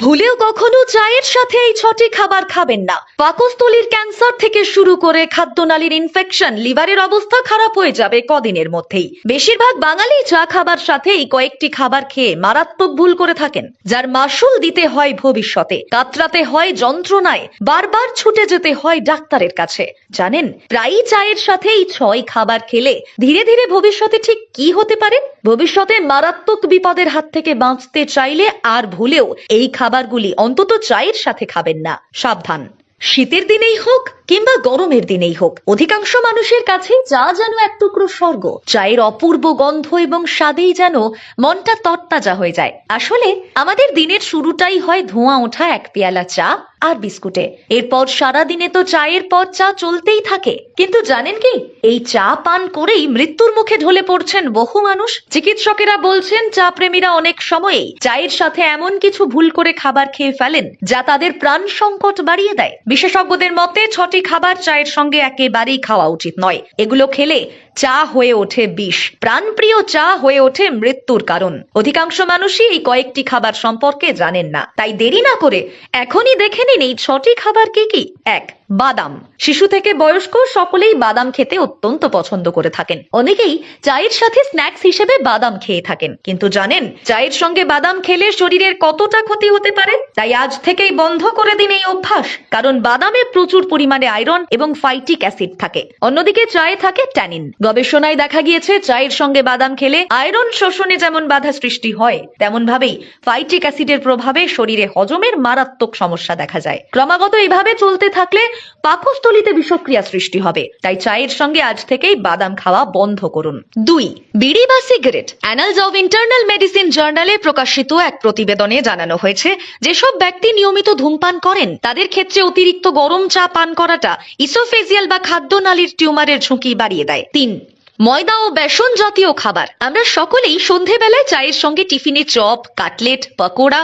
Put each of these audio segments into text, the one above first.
ভুলেও কখনো চায়ের সাথে এই ছটি খাবার খাবেন না। পাকস্থলীর ক্যান্সার থেকে শুরু করে খাদ্যনালীর ইনফেকশন, লিভারের অবস্থা খারাপ হয়ে যাবে কদিনের মধ্যেই। বেশিরভাগ বাঙালি চা খাবার সাথে এই কয়েকটি খাবার খেয়ে মারাত্মক ভুল করে থাকেন, যার মাসুল দিতে হয় ভবিষ্যতে। কাতরাতে হয় যন্ত্রণায়, বারবার ছুটে যেতে হয় ডাক্তারের কাছে। জানেন, প্রায়ই চায়ের সাথে এই 6 খাবার খেলে ধীরে ধীরে ভবিষ্যতে ঠিক কি হতে পারে? ভবিষ্যতে মারাত্মক বিপদের হাত থেকে বাঁচতে চাইলে আর ভুলেও এই খাবারগুলি অন্তত চায়ের সাথে খাবেন না। সাবধান। শীতের দিনেই হোক কিংবা গরমের দিনেই হোক, অধিকাংশ মানুষের কাছে চা যেন এক টুকরো স্বর্গ। চায়ের অপূর্ব গন্ধ এবং স্বাদেই যেন মনটা তরতাজা হয়ে যায়। আসলে আমাদের দিনের শুরুটাই হয় ধোঁয়া ওঠা এক পেয়ালা চা আর বিস্কুটে। এরপর সারা দিনে তো চায়ের পর চা চলতেই থাকে। কিন্তু জানেন কি, এই চা পান করেই মৃত্যুর মুখে ঢলে পড়ছেন বহু মানুষ। চিকিৎসকেরা বলছেন, চা প্রেমীরা অনেক সময়েই চায়ের সাথে এমন কিছু ভুল করে খাবার খেয়ে ফেলেন যা তাদের প্রাণ সংকট বাড়িয়ে দেয়। বিশেষজ্ঞদের মতে 6টি খাবার চায়ের সঙ্গে একেবারেই খাওয়া উচিত নয়। এগুলো খেলে চা হয়ে ওঠে বিষ, প্রাণপ্রিয় চা হয়ে ওঠে মৃত্যুর কারণ। অধিকাংশ মানুষই এই কয়েকটি খাবার সম্পর্কে জানেন না। তাই দেরি না করে এখনই দেখে নিন এই 6টি খাবার কি কি। 1. বাদাম। শিশু থেকে বয়স্ক সকলেই বাদাম খেতে অত্যন্ত পছন্দ করে থাকেন। অনেকেই চায়ের সাথে স্ন্যাক্স হিসেবে বাদাম খেয়ে থাকেন। কিন্তু জানেন, চায়ের সঙ্গে বাদাম খেলে শরীরের কতটা ক্ষতি হতে পারে? তাই আজ থেকেই বন্ধ করে দিন এই অভ্যাস। কারণ বাদামে প্রচুর পরিমাণে আয়রন এবং ফাইটিক অ্যাসিড থাকে। অন্যদিকে চায়ে থাকে ট্যানিন। গবেষণায় দেখা গিয়েছে, চায়ের সঙ্গে বাদাম খেলে আয়রন শোষণে যেমন বাধা সৃষ্টি হয়, তেমন ভাবেই ফাইটিক অ্যাসিডের প্রভাবে শরীরে হজমের মারাত্মক সমস্যা দেখা যায়। ক্রমাগত এইভাবে চলতে থাকলে পাকস্থলীতে বিষক্রিয়া সৃষ্টি হবে। তাই চায়ের সঙ্গে আজ থেকেই বাদাম খাওয়া বন্ধ করুন। 2. বিড়ি বা cigarette. Annals of internal medicine জার্নালে প্রকাশিত এক প্রতিবেদনে জানানো হয়েছে, যেসব ব্যক্তি নিয়মিত ধূমপান করেন তাদের ক্ষেত্রে অতিরিক্ত গরম চা পান করাটা ইসোফেজিয়াল বা খাদ্যনালীর টিউমারের ঝুঁকি বাড়িয়ে দেয়। 3. ময়দা ও বেসন জাতীয় খাবার। আমরা সকলেই সন্ধেবেলায় চায়ের সঙ্গে টিফিনে চপ, কাটলেট, পকোড়া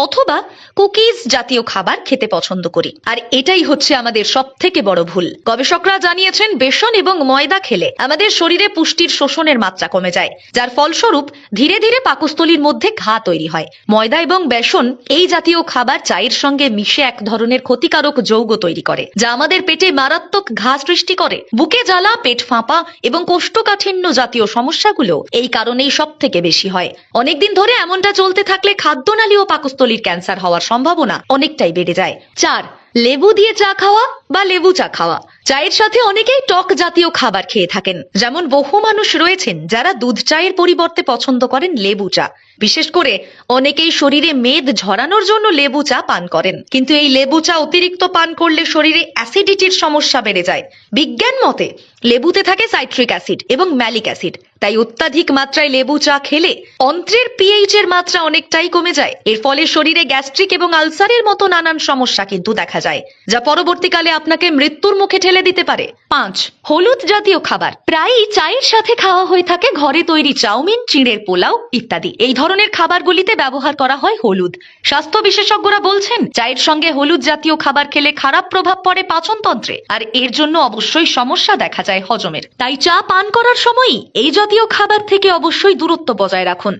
অথবা কুকিজ জাতীয় খাবার খেতে পছন্দ করি, আর এটাই হচ্ছে আমাদের সবথেকে বড় ভুল। গবেষকরা জানিয়েছেন, বেসন এবং ময়দা খেলে আমাদের শরীরে পুষ্টির শোষণের মাত্রা কমে যায়, যার ফলস্বরূপ ধীরে ধীরে পাকস্থলীর মধ্যে ঘা তৈরি হয়। ময়দা এবং বেসন এই জাতীয় খাবার চায়ের সঙ্গে মিশে এক ধরনের ক্ষতিকারক যৌগ তৈরি করে, যা আমাদের পেটে মারাত্মক ঘা সৃষ্টি করে। বুকে জ্বালা, পেট ফাঁপা এবং কোষ্ঠকাঠিন্য জাতীয় সমস্যাগুলো এই কারণেই সব থেকে বেশি হয়। অনেকদিন ধরে এমনটা চলতে থাকলে খাদ্যনালী ও পাকস্থলীর ক্যান্সার হওয়ার সম্ভাবনা অনেকটাই বেড়ে যায়। 4. লেবু দিয়ে চা খাওয়া বা লেবু চা খাওয়া। চায়ের সাথে অনেকেই টক জাতীয় খাবার খেয়ে থাকেন। যেমন বহু মানুষ রয়েছেন যারা দুধ চায়ের পরিবর্তে পছন্দ করেন লেবু চা। বিশেষ করে অনেকেই শরীরে মেদ ঝরানোর জন্য লেবু চা পান করেন। কিন্তু এই লেবু চা অতিরিক্ত পান করলে শরীরে অ্যাসিডিটির সমস্যা বেড়ে যায়। বিজ্ঞান মতে লেবুতে থাকে সাইট্রিক অ্যাসিড এবং ম্যালিক অ্যাসিড। তাই অত্যাধিক মাত্রায় লেবু চা খেলে অন্ত্রের পিএইচ এর মাত্রা অনেকটাই কমে যায়। এর ফলে শরীরে গ্যাস্ট্রিক এবং আলসারের মতো নানান সমস্যা কিন্তু দেখা যায়, যা পরবর্তীকালে আপনাকে মৃত্যুর মুখে ঠেলে দিতে পারে। 5. হলুদ জাতীয় খাবার। প্রায়ই চায়ের সাথে খাওয়া হয়ে থাকে ঘরে তৈরি চাউমিন, চিড়ের পোলাও ইত্যাদি। এই ধরনের খাবারগুলিতে ব্যবহার করা হয় হলুদ। স্বাস্থ্য বিশেষজ্ঞরা বলছেন, চায়ের সঙ্গে হলুদ জাতীয় খাবার খেলে খারাপ প্রভাব পড়ে পাচনতন্ত্রে, আর এর জন্য অবশ্যই সমস্যা দেখা যায় হজমের। তাই চা পান করার সময়ই এই জাতীয় খাবার থেকে অবশ্যই দূরত্ব বজায় রাখুন।